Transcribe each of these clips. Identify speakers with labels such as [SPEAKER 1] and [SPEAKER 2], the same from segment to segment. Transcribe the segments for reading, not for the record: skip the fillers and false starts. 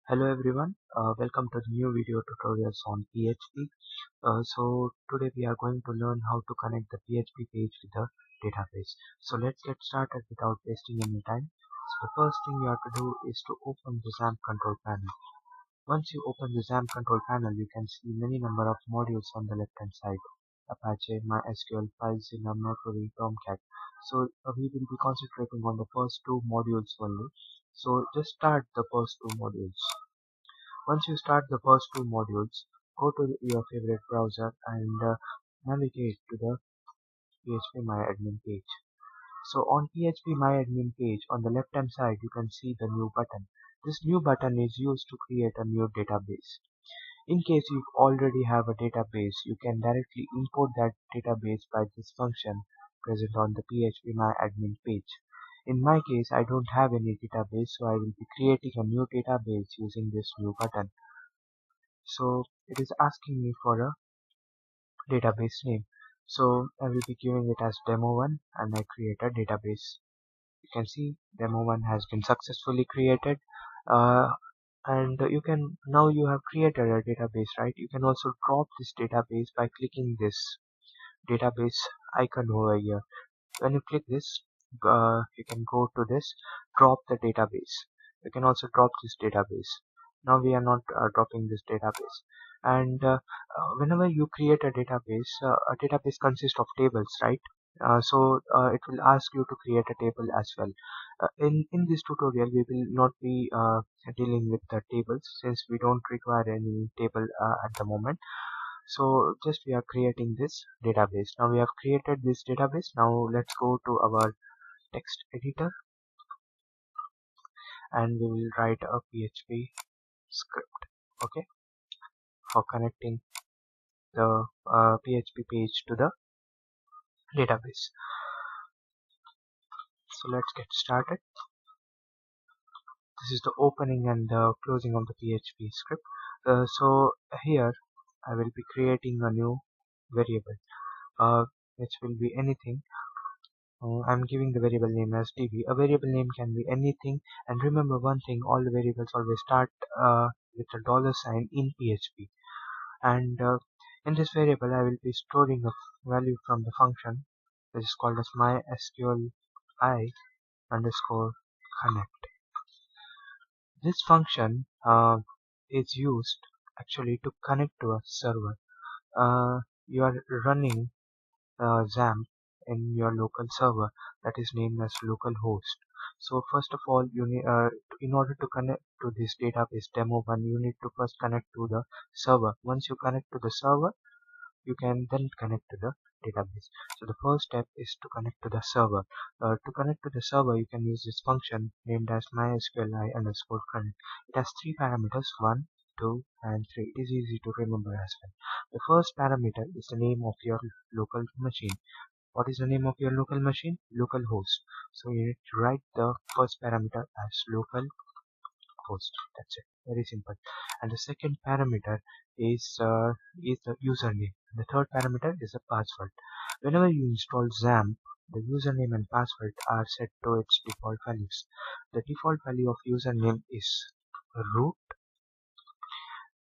[SPEAKER 1] Hello everyone, welcome to the new video tutorials on PHP. So today we are going to learn how to connect the PHP page with the database. So let's get started without wasting any time. So the first thing you have to do is to open the XAMPP control panel. Once you open the XAMPP control panel, you can see many number of modules on the left hand side. Apache, MySQL, FileZilla, Mercury, Tomcat. So we will be concentrating on the first two modules only. So just start the first two modules. Once you start the first two modules, go to your favorite browser and navigate to the PHP-MyAdmin page. So on PHP-MyAdmin page, on the left hand side, you can see the new button. This new button is used to create a new database. In case you already have a database, you can directly import that database by this function present on the PHP-MyAdmin page. In my case, I don't have any database, so I will be creating a new database using this new button. So it is asking me for a database name. So I will be giving it as demo1 and I create a database. You can see demo1 has been successfully created. And you can now you have created a database, right? You can also drop this database by clicking this database icon over here. When you click this, you can go to this drop the database. You can also drop this database. Now we are not dropping this database. And whenever you create a database consists of tables, right? So it will ask you to create a table as well. In this tutorial we will not be dealing with the tables since we don't require any table at the moment. So just we are creating this database. Now we have created this database. Now let's go to our text editor and we will write a PHP script, okay, for connecting the PHP page to the database. So let's get started. This is the opening and the closing of the PHP script. So here I will be creating a new variable which will be anything. I'm giving the variable name as db. A variable name can be anything, and remember one thing, all the variables always start with a $sign in PHP. And in this variable I will be storing a value from the function which is called as MySQL I underscore connect. This function is used actually to connect to a server. You are running XAMPP in your local server that is named as localhost. So first of all, you need in order to connect to this database demo1, you need to first connect to the server. Once you connect to the server, you can then connect to the database. So the first step is to connect to the server. To connect to the server, you can use this function named as MySQLi underscore connect. It has three parameters, 1, 2, and 3. It is easy to remember as well. The first parameter is the name of your local machine. What is the name of your local machine? Localhost. So you need to write the first parameter as localhost. That's it. Very simple. And the second parameter is the username. The third parameter is the password. Whenever you install XAMPP, the username and password are set to its default values. The default value of username is root,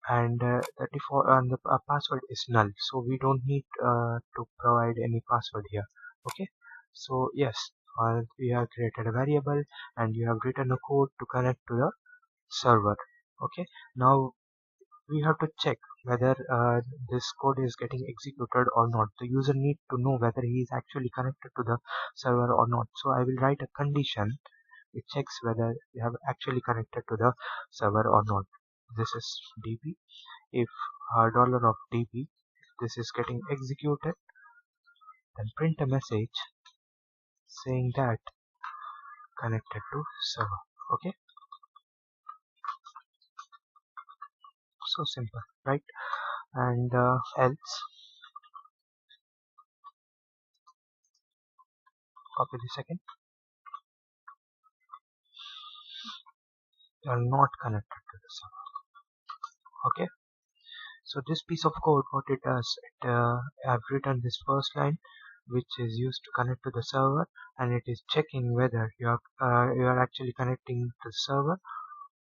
[SPEAKER 1] and the default and the password is null. So we don't need to provide any password here. Okay. So yes, we have created a variable and you have written a code to connect to the server. Okay. Now we have to check whether this code is getting executed or not. The user needs to know whether he is actually connected to the server or not. So I will write a condition which checks whether you have actually connected to the server or not. This is db. If dollar of db, if this is getting executed, then print a message saying that connected to server. Okay. So simple, right? And else, copy the second, you are not connected to the server. Okay. So this piece of code, what it does, I've written this first line which is used to connect to the server, and it is checking whether you are actually connecting to the server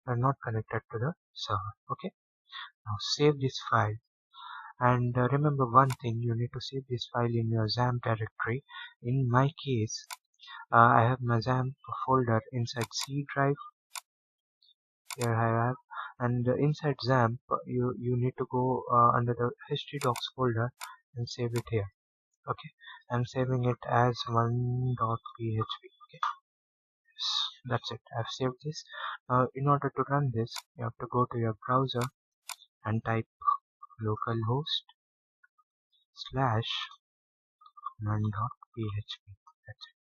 [SPEAKER 1] are not connected to the server. Okay, now save this file. And remember one thing, you need to save this file in your XAMPP directory. In my case, I have my XAMPP folder inside C drive. Here I have, and inside XAMPP, you need to go under the history docs folder and save it here. Okay, I'm saving it as 1.php. Okay, that's it. I've saved this. In order to run this, you have to go to your browser and type localhost / none.php. That's it.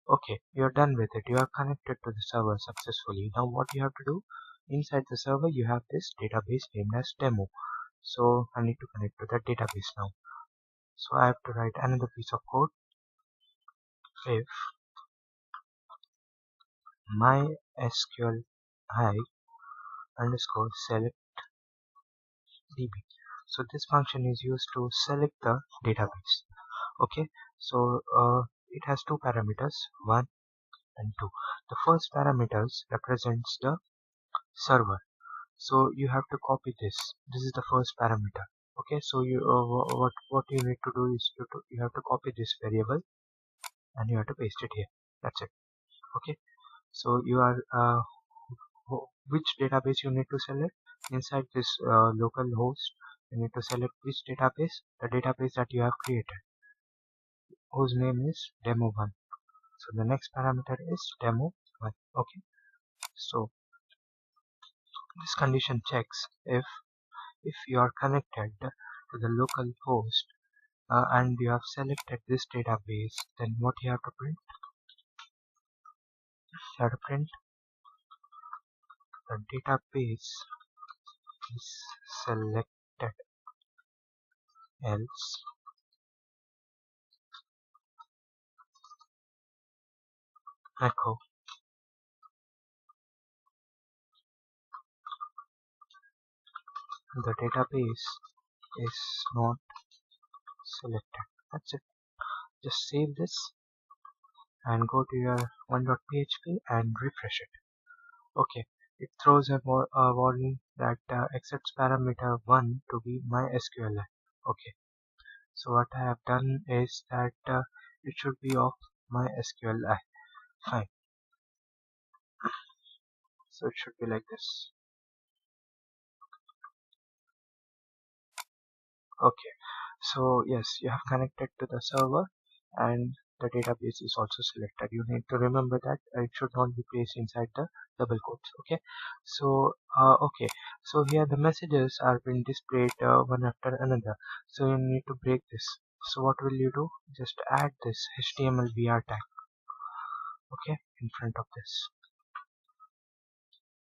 [SPEAKER 1] Okay, you're done with it. You are connected to the server successfully. Now what you have to do, inside the server you have this database named as demo. So I need to connect to that database now. So I have to write another piece of code. If MySQL underscore select db. So this function is used to select the database. Okay, so it has two parameters, 1 and 2. The first parameters represents the server. So you have to copy this. This is the first parameter. Okay, so you what you need to do is you have to copy this variable and you have to paste it here. That's it. Okay, so you are which database you need to select inside this local host. You need to select which database, the database that you have created, whose name is demo1. So the next parameter is demo1. Okay, so this condition checks if you are connected to the local host and you have selected this database, then what you have to print? You have to print the database is selected, else echo the database is not selected. That's it. Just save this and go to your 1.php and refresh it. Okay, it throws a warning that accepts parameter 1 to be MySQL. Okay, so what I have done is that it should be of MySQL. Fine, so it should be like this. Okay, so yes, you have connected to the server and the database is also selected. You need to remember that it should not be placed inside the double quotes. Okay, so okay, so here the messages are being displayed one after another, so you need to break this. So what will you do? Just add this HTML VR tag, okay, in front of this.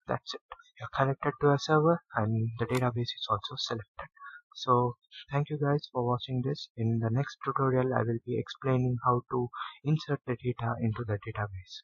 [SPEAKER 1] That's it. You're connected to a server and the database is also selected. So thank you guys for watching this. In the next tutorial I will be explaining how to insert the data into the database.